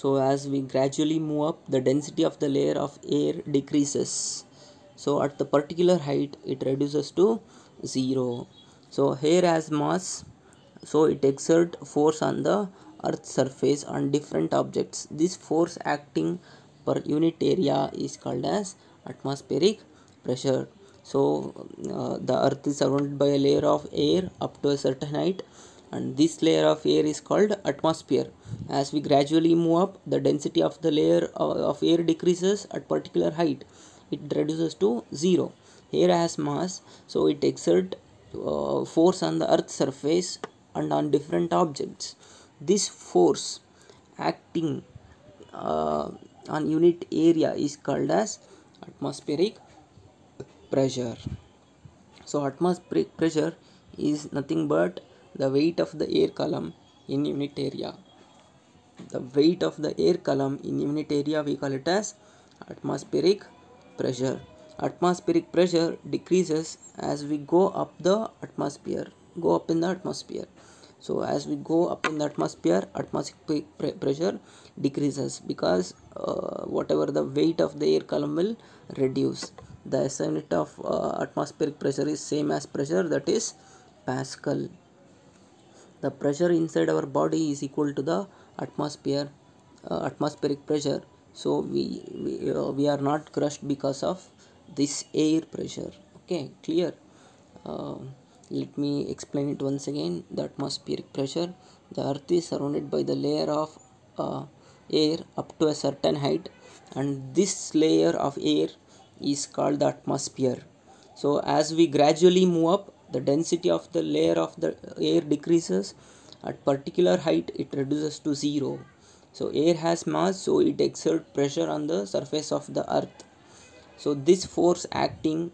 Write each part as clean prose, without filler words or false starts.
So as we gradually move up, the density of the layer of air decreases. So at the particular height, it reduces to 0. So air has mass, so it exerts force on the earth's surface on different objects. This force acting per unit area is called as atmospheric pressure. So the earth is surrounded by a layer of air up to a certain height, and this layer of air is called atmosphere. As we gradually move up, the density of the layer of air decreases at particular height. It reduces to 0. Air has mass, so it exerts force on the earth's surface and on different objects. This force acting uh, on unit area is called as atmospheric pressure. So atmospheric pressure is nothing but the weight of the air column in unit area. The weight of the air column in unit area, we call it as atmospheric pressure. Atmospheric pressure decreases as we go up the atmosphere, go up in the atmosphere. So as we go up in the atmosphere, atmospheric pressure decreases because whatever the weight of the air column will reduce. The SI unit of atmospheric pressure is same as pressure, that is Pascal. The pressure inside our body is equal to the atmospheric pressure. So we are not crushed because of this air pressure. Okay, clear. uh, Let me explain it once again. The atmospheric pressure: the earth is surrounded by the layer of air up to a certain height, and this layer of air is called the atmosphere. So as we gradually move up, the density of the layer of the air decreases. At particular height, it reduces to 0. So air has mass, so it exerts pressure on the surface of the earth. So this force acting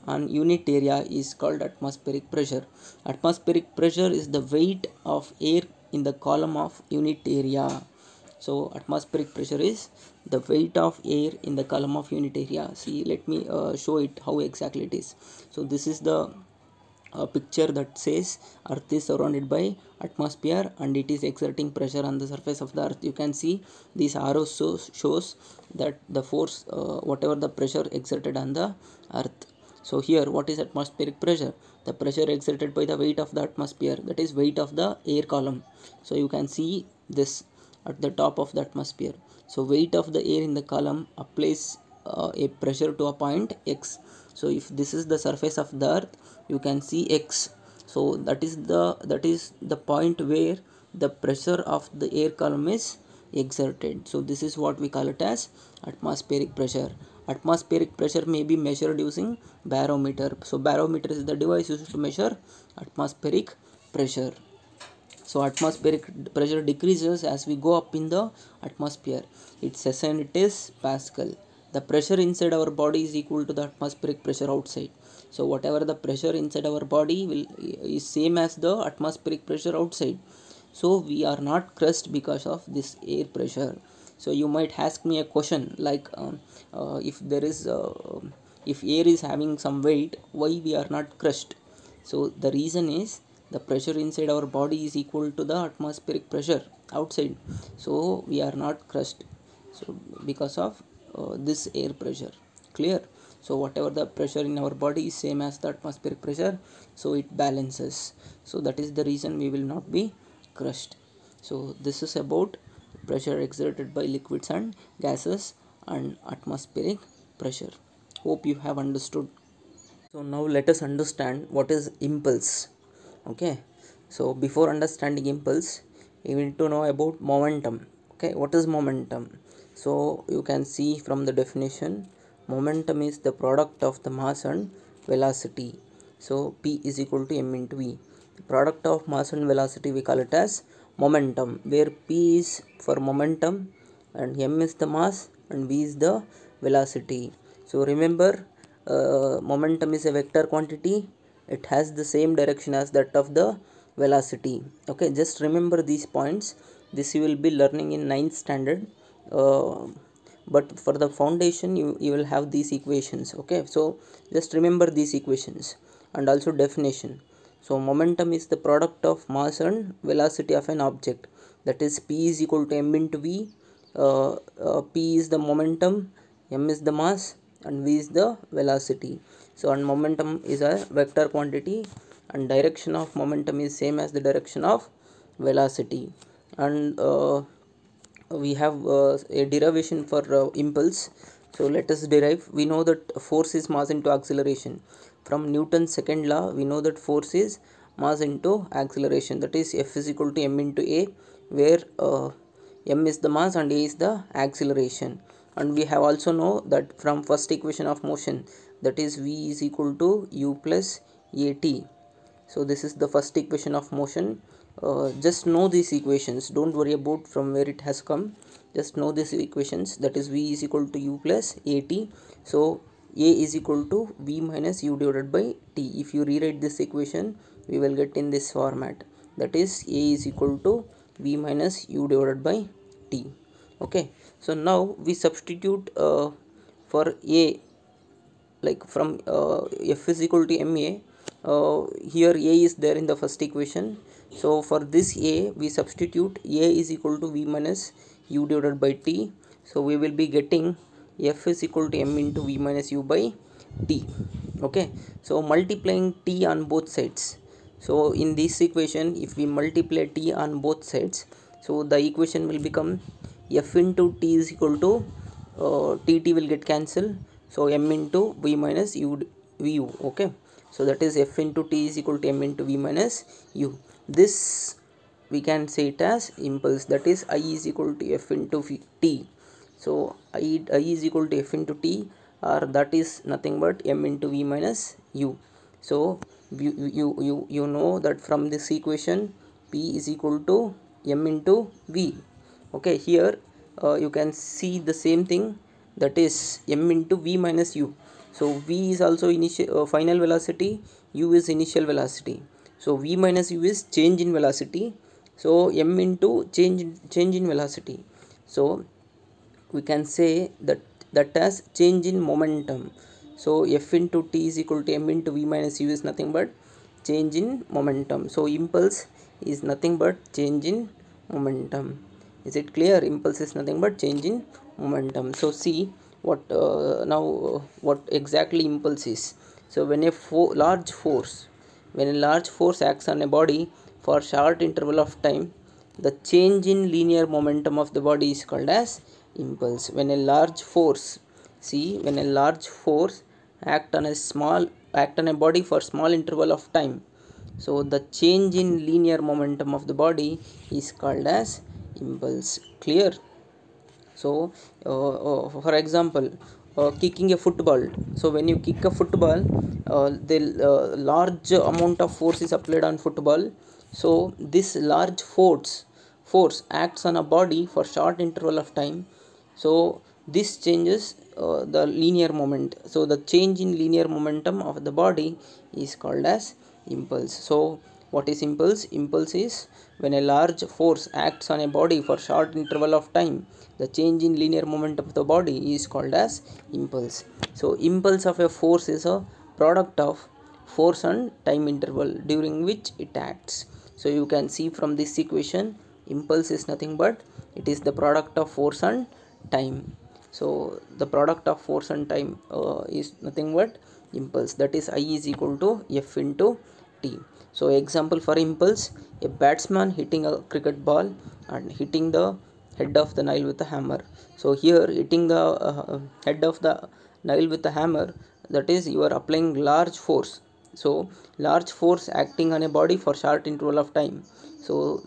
on unit area is called atmospheric pressure. Atmospheric pressure is the weight of air in the column of unit area. So atmospheric pressure is the weight of air in the column of unit area. See, let me show it how exactly it is. So this is the picture that says earth is surrounded by atmosphere and it is exerting pressure on the surface of the earth. You can see this arrow shows that the force, whatever the pressure exerted on the earth. So here, what is atmospheric pressure? The pressure exerted by the weight of the atmosphere, that is weight of the air column. So you can see this at the top of the atmosphere. So weight of the air in the column applies a pressure to a point x. So if this is the surface of the earth, you can see x. So that is the point where the pressure of the air column is exerted. So this is what we call it as atmospheric pressure. Atmospheric pressure may be measured using barometer. So barometer is the device used to measure atmospheric pressure. So atmospheric pressure decreases as we go up in the atmosphere. Its SI unit is Pascal. The pressure inside our body is equal to the atmospheric pressure outside. So whatever the pressure inside our body is same as the atmospheric pressure outside. So we are not crushed because of this air pressure. So you might ask me a question like if air is having some weight, why we are not crushed? So the reason is the pressure inside our body is equal to the atmospheric pressure outside. So we are not crushed. So because of this air pressure. Clear? So whatever the pressure in our body is same as the atmospheric pressure, so it balances. So that is the reason we will not be crushed. So this is about pressure exerted by liquids and gases and atmospheric pressure. Hope you have understood. So now let us understand what is impulse. Okay, so before understanding impulse, you need to know about momentum. Okay, what is momentum? So you can see from the definition, momentum is the product of the mass and velocity. So P is equal to m into V. The product of mass and velocity, we call it as momentum, where P is for momentum and m is the mass and V is the velocity. So remember, momentum is a vector quantity. It has the same direction as that of the velocity. Okay, just remember these points. This you will be learning in 9th standard, but for the foundation you will have these equations. Okay, so just remember these equations and also definition. So momentum is the product of mass and velocity of an object, that is P is equal to m into V, P is the momentum, m is the mass, and v is the velocity. So and momentum is a vector quantity, and direction of momentum is same as the direction of velocity. And we have a derivation for impulse. So let us derive. We know that force is mass into acceleration. From Newton's second law, we know that force is mass into acceleration, that is F is equal to m into a, where m is the mass and a is the acceleration. And we have also know that from first equation of motion, that is v is equal to u plus at. So this is the first equation of motion. Just know these equations, don't worry about from where it has come, just know these equations, that is v is equal to u plus at. So a is equal to v minus u divided by t. If you rewrite this equation, we will get in this format, that is a is equal to v minus u divided by t. Okay, so now we substitute for a, like from f is equal to ma. Here a is there in the first equation, so for this a we substitute a is equal to v minus u divided by t. So we will be getting f is equal to m into v minus u by t. Okay, so multiplying t on both sides, so in this equation if we multiply t on both sides, so the equation will become f into t is equal to t will get cancelled, so m into v minus u vu. Okay, so that is f into t is equal to m into v minus u. This we can say it as impulse, that is I is equal to f into t. So I is equal to f into t, or that is nothing but m into v minus u. So you know that from this equation p is equal to m into v. Okay, here you can see the same thing, that is m into v minus u. So v is also initial final velocity, u is initial velocity. So v minus u is change in velocity, so m into change in velocity. So we can say that as change in momentum. So f into t is equal to m into v minus u is nothing but change in momentum. So impulse is nothing but change in momentum. Is it clear? Impulse is nothing but change in momentum. So see what what exactly impulse is. So when a large force acts on a body for short interval of time, the change in linear momentum of the body is called as impulse. When a large force act on a body for small interval of time, so the change in linear momentum of the body is called as impulse. Clear? So for example, kicking a football. So when you kick a football, the large amount of force is applied on football. So this large force acts on a body for short interval of time, so this changes the linear moment. So the change in linear momentum of the body is called as impulse. So what is impulse? Impulse is when a large force acts on a body for short interval of time, the change in linear momentum of the body is called as impulse. So impulse of a force is a product of force and time interval during which it acts. So you can see from this equation, impulse is nothing but it is the product of force and time. So the product of force and time is nothing but impulse, that is I is equal to f into t. So example for impulse, a batsman hitting a cricket ball and hitting the head of the nail with a hammer. So here hitting the head of the nail with a hammer, that is you are applying large force. So large force acting on a body for short interval of time. So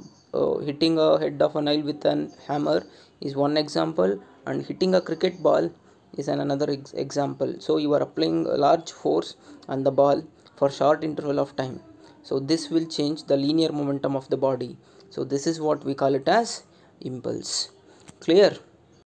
hitting a head of a nail with an hammer is one example, and hitting a cricket ball is another example. So you are applying a large force on the ball for short interval of time, so this will change the linear momentum of the body. So this is what we call it as impulse. Clear?